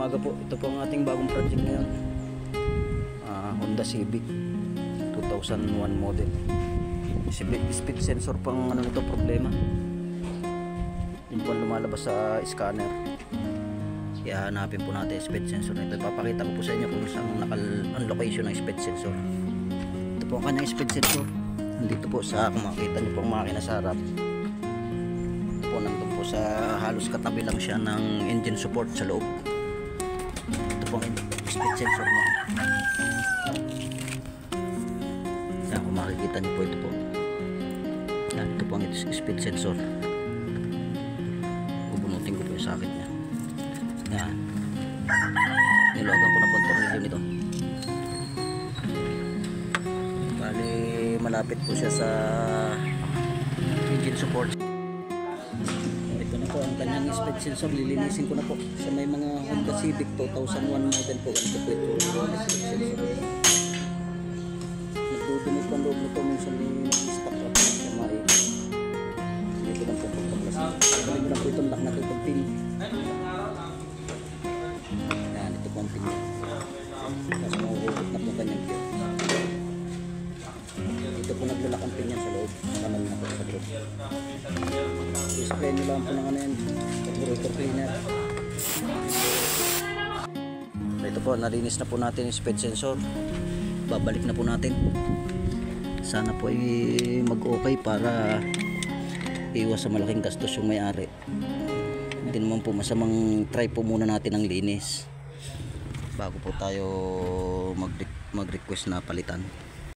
umaga po. Ito po ang ating bagong project ngayon. Honda Civic 2001 model. Speed sensor pang ano nito problema. Yun po lumalabas sa scanner. Kaya hanapin po natin speed sensor nito. Ipapakita ko po sa inyo kung saan ang location ng speed sensor. Ito po ang kanyang speed sensor. Nandito po sa, kung makikita nyo po ang makina sa harap. Ito po nandun po sa halos katabi lang siya ng engine support sa loob. Ito po ang speed sensor niya. Yan, kung makikita nyo po ito po. Yan, ito po ang speed sensor. Bubunutin ko po yung sakit niya. Yan. Nilogan ko na po ang tornilyo nito. Bali, malapit po siya sa engine support. Ito na po ang kanyang speed sensor. Lilinisin ko na po. Sa may mga Honda Civic 2001 model po. Ito po ito yung speed sensor. Nagdudumit po ang loob nito. Minsan may stock na po sa may ito lang po pagpaklasin. Balik lang po itong lock na ito pin. Yan, ito po ang pin. Tapos mahuhugot na po kanyang gear. Ito po naglalak ang pin yan sa loob. Kanal na po sa loob. I-spray nyo lang po ng ano yan. Carburetor cleaner. Ito po, nalinis na po natin yung speed sensor. Babalik na po natin. Sana po ay mag-okay para iwas sa malaking gastos yung may-ari. Hindi naman po masamang try po muna natin ang linis bago po tayo mag-request na palitan.